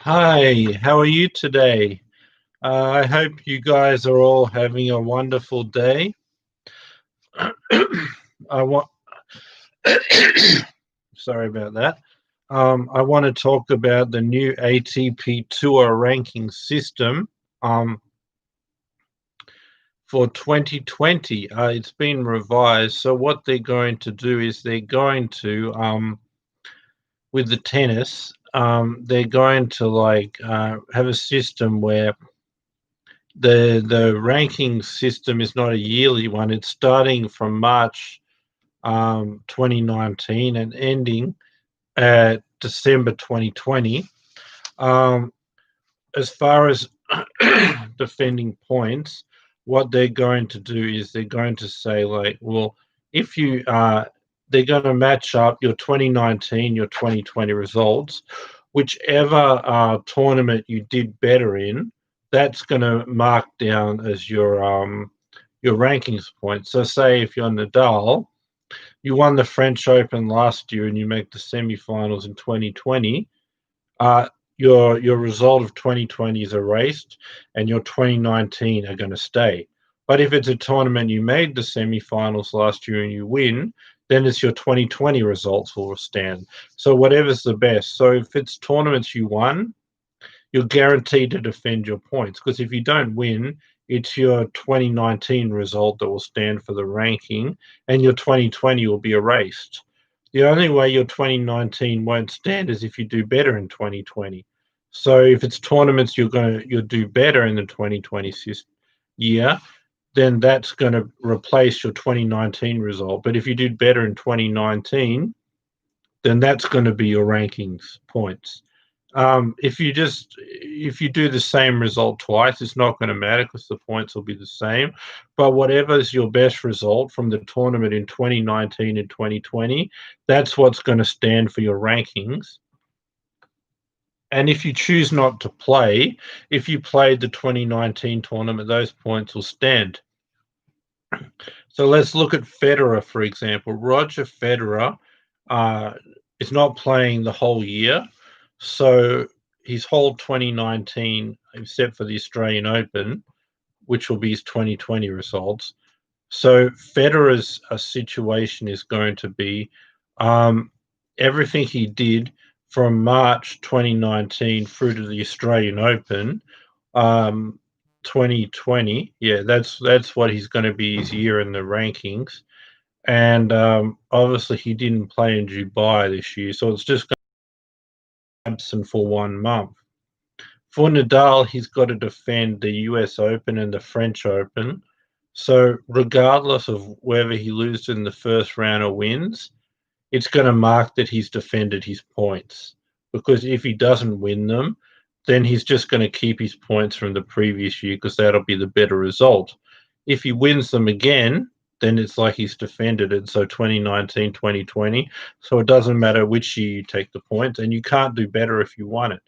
Hi, how are you today? I hope you guys are all having a wonderful day. I want, sorry about that. I want to talk about the new ATP Tour ranking system um, for 2020. It's been revised. So what they're going to do is they're going to, with the tennis, they're going to have a system where the ranking system is not a yearly one. It's starting from March 2019 and ending at December 2020. Um, as far as defending points, what they're going to do is they're going to say like, well, if you they're going to match up your 2019, your 2020 results, whichever tournament you did better in, that's going to mark down as your rankings points. So, say if you're Nadal, you won the French Open last year and you make the semifinals in 2020. Your result of 2020 is erased, and your 2019 are going to stay. But if it's a tournament you made the semifinals last year and you win, then it's your 2020 results will stand. So whatever's the best. So if it's tournaments you won, you're guaranteed to defend your points, because if you don't win, it's your 2019 result that will stand for the ranking, and your 2020 will be erased. The only way your 2019 won't stand is if you do better in 2020. So if it's tournaments you'll do better in the 2020 year, then that's going to replace your 2019 result. But if you did better in 2019, then that's going to be your rankings points. If you do the same result twice, it's not going to matter because the points will be the same. But whatever is your best result from the tournament in 2019 and 2020, that's what's going to stand for your rankings. And if you choose not to play, if you played the 2019 tournament, those points will stand. So let's look at Federer, for example. Roger Federer uh, is not playing the whole year. So his whole 2019, except for the Australian Open, which will be his 2020 results. So Federer's situation is going to be um, everything he did from March 2019 through to the Australian Open, um, 2020. Yeah, that's what he's going to be his year in the rankings. And obviously he didn't play in Dubai this year, so it's just absent for 1 month. For Nadal, he's got to defend the US Open and the French Open. So, regardless of whether he loses in the first round or wins, it's going to mark that he's defended his points. Because if he doesn't win them, then he's just going to keep his points from the previous year because that'll be the better result. If he wins them again, then it's like he's defended it. So 2019, 2020. So it doesn't matter which year you take the points, and you can't do better if you won it.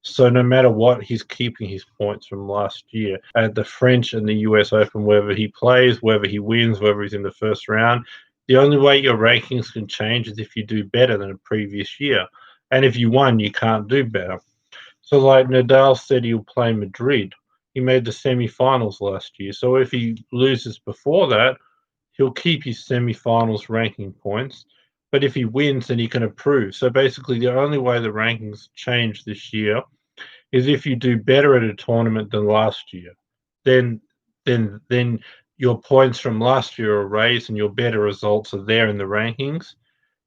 So no matter what, he's keeping his points from last year at the French and the US Open, whether he plays, whether he wins, whether he's in the first round. The only way your rankings can change is if you do better than a previous year. And if you won, you can't do better. So like Nadal said he'll play Madrid. He made the semi-finals last year. So if he loses before that, he'll keep his semi-finals ranking points. But if he wins, then he can improve. So basically, the only way the rankings change this year is if you do better at a tournament than last year. Then, then your points from last year are raised, and your better results are there in the rankings.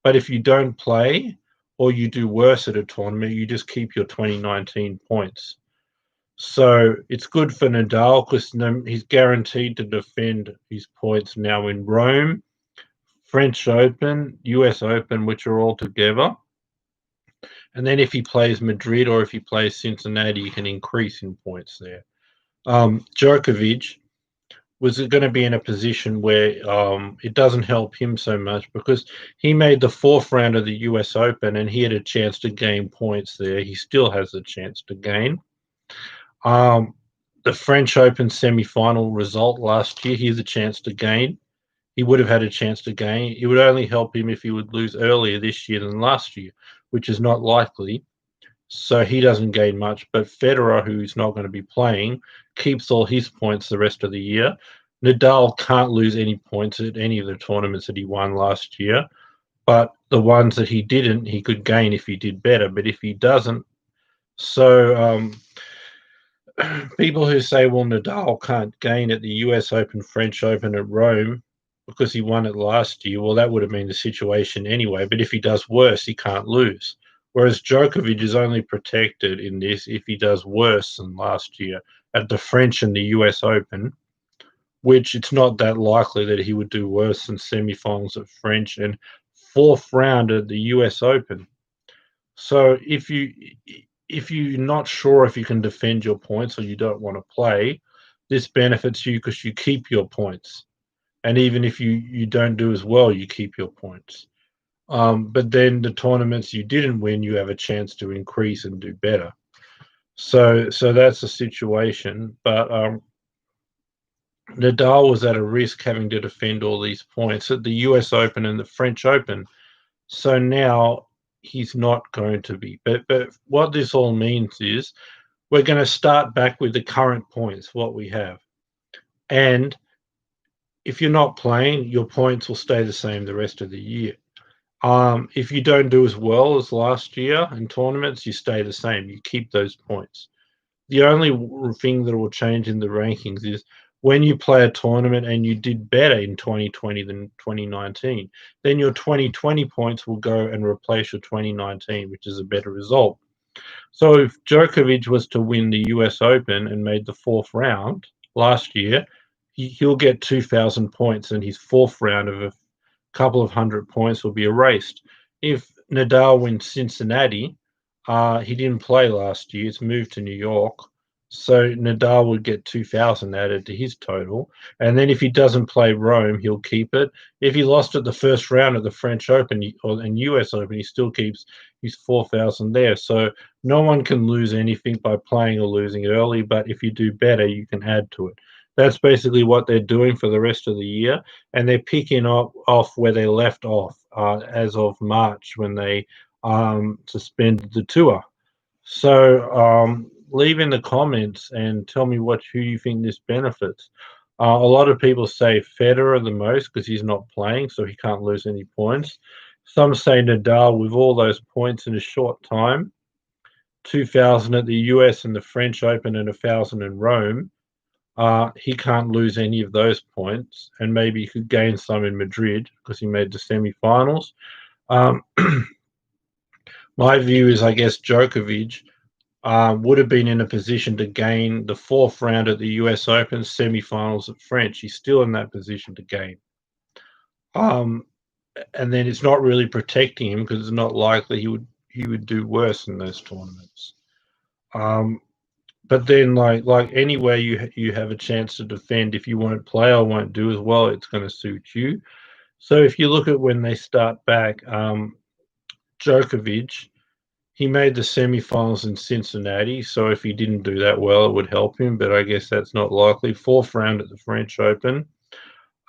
But if you don't play or you do worse at a tournament, you just keep your 2019 points. So it's good for Nadal because he's guaranteed to defend his points now in Rome, French Open, US Open, which are all together. And then if he plays Madrid or if he plays Cincinnati, he can increase in points there. Djokovic was going to be in a position where it doesn't help him so much because he made the fourth round of the US Open and he had a chance to gain points there. He still has a chance to gain. The French Open semi-final result last year, he has a chance to gain. He would have had a chance to gain. It would only help him if he would lose earlier this year than last year, which is not likely. so he doesn't gain much. But Federer, who's not going to be playing, keeps all his points the rest of the year. Nadal can't lose any points at any of the tournaments that he won last year, but the ones that he didn't, he could gain if he did better. But if he doesn't, so people who say, well, Nadal can't gain at the US Open, French Open at Rome because he won it last year, well, that would have been the situation anyway. But if he does worse, he can't lose. Whereas Djokovic is only protected in this if he does worse than last year at the French and the US Open, which it's not that likely that he would do worse than semifinals at French and fourth round at the US Open. So if you're not sure if you can defend your points or you don't want to play, this benefits you because you keep your points. And even if you don't do as well, you keep your points. But then the tournaments you didn't win, you have a chance to increase and do better. So that's the situation. But Nadal was at a risk having to defend all these points at the US Open and the French Open. So now he's not going to be. But what this all means is we're going to start back with the current points, what we have. And if you're not playing, your points will stay the same the rest of the year. If you don't do as well as last year in tournaments, you stay the same. You keep those points. The only thing that will change in the rankings is when you play a tournament and you did better in 2020 than 2019, then your 2020 points will go and replace your 2019, which is a better result. So if Djokovic was to win the US Open and made the fourth round last year, he'll get 2,000 points, and his fourth round of a couple of hundred points will be erased. If Nadal wins Cincinnati, he didn't play last year. It's moved to New York. So Nadal would get 2,000 added to his total. And then if he doesn't play Rome, he'll keep it. If he lost at the first round of the French Open and US Open, he still keeps his 4,000 there. So no one can lose anything by playing or losing early. But if you do better, you can add to it. That's basically what they're doing for the rest of the year. And they're picking off where they left off as of March when they suspended the tour. So leave in the comments and tell me who you think this benefits. A lot of people say Federer the most because he's not playing, so he can't lose any points. Some say Nadal with all those points in a short time, 2,000 at the US and the French Open and 1,000 in Rome. He can't lose any of those points, and maybe he could gain some in Madrid because he made the semi-finals. My view is, I guess, Djokovic would have been in a position to gain the fourth round at the US Open, semi-finals at French. He's still in that position to gain. And then it's not really protecting him because it's not likely he would do worse in those tournaments. But then, like anywhere you have a chance to defend, if you won't play or won't do as well, it's going to suit you. So if you look at when they start back, Djokovic, he made the semifinals in Cincinnati, so if he didn't do that well, it would help him, but I guess that's not likely. Fourth round at the French Open.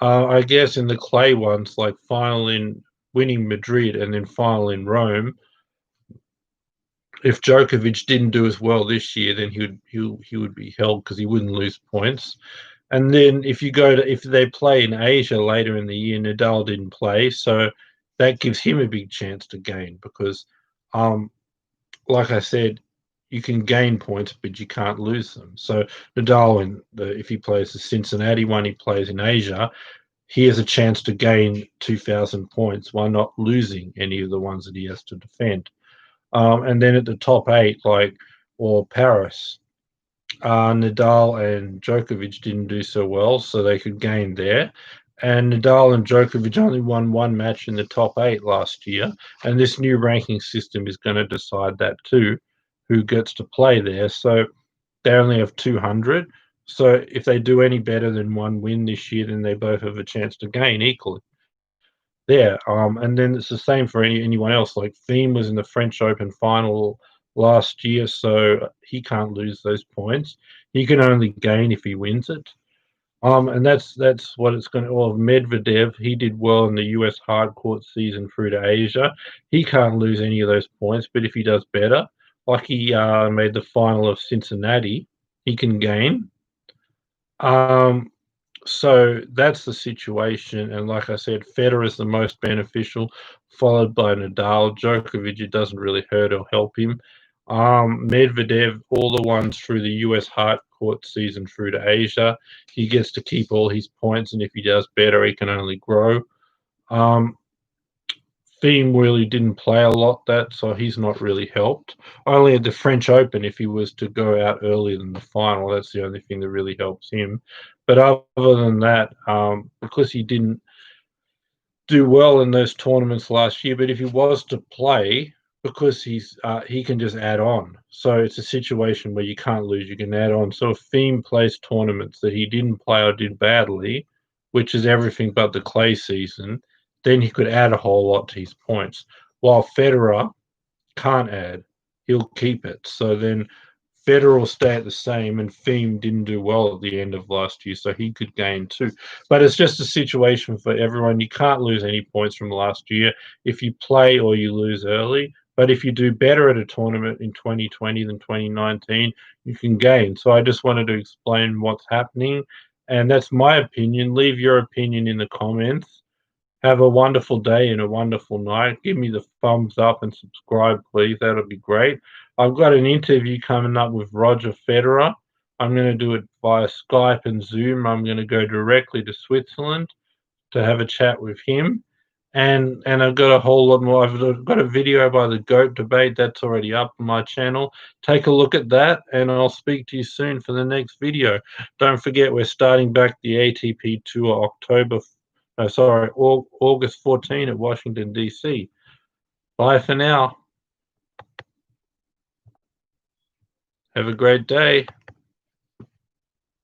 I guess in the clay ones, like final in winning Madrid and then final in Rome, if Djokovic didn't do as well this year, then he would be held because he wouldn't lose points. And then if they play in Asia later in the year, Nadal didn't play, so that gives him a big chance to gain because, like I said, you can gain points, but you can't lose them. So Nadal, if he plays the Cincinnati one, he plays in Asia, he has a chance to gain 2,000 points while not losing any of the ones that he has to defend. And then at the top eight, or Paris, Nadal and Djokovic didn't do so well, so they could gain there. And Nadal and Djokovic only won one match in the top eight last year, and this new ranking system is going to decide that too, who gets to play there. So they only have 200. So if they do any better than one win this year, then they both have a chance to gain equally there. And then it's the same for anyone else. Like Thiem was in the French Open final last year, so he can't lose those points. He can only gain if he wins it. And that's what it's going to. Well, Medvedev, he did well in the US hard court season through to Asia. He can't lose any of those points, but if he does better, like he made the final of Cincinnati, he can gain. Um, so that's the situation, and like I said, Federer is the most beneficial, followed by Nadal. Djokovic, it doesn't really hurt or help him. Medvedev, all the ones through the US hard court season through to Asia, he gets to keep all his points, and if he does better, he can only grow. Um, Thiem really didn't play a lot that, so he's not really helped. Only at the French Open, if he was to go out earlier than the final, that's the only thing that really helps him. But other than that, because he didn't do well in those tournaments last year, but if he was to play, because he can just add on. So it's a situation where you can't lose, you can add on. So if Thiem plays tournaments that he didn't play or did badly, which is everything but the clay season, then he could add a whole lot to his points. While Federer can't add, he'll keep it. So then Federer will stay at the same, and Thiem didn't do well at the end of last year, so he could gain too. But it's just a situation for everyone. You can't lose any points from last year if you play or you lose early. But if you do better at a tournament in 2020 than 2019, you can gain. So I just wanted to explain what's happening, and that's my opinion. Leave your opinion in the comments. Have a wonderful day and a wonderful night. Give me the thumbs up and subscribe, please. That'll be great. I've got an interview coming up with Roger Federer. I'm going to do it via Skype and Zoom. I'm going to go directly to Switzerland to have a chat with him. And I've got a whole lot more. I've got a video by the GOAT debate that's already up on my channel. Take a look at that, and I'll speak to you soon for the next video. Don't forget, we're starting back the ATP Tour August 14 at Washington, D.C. Bye for now. Have a great day.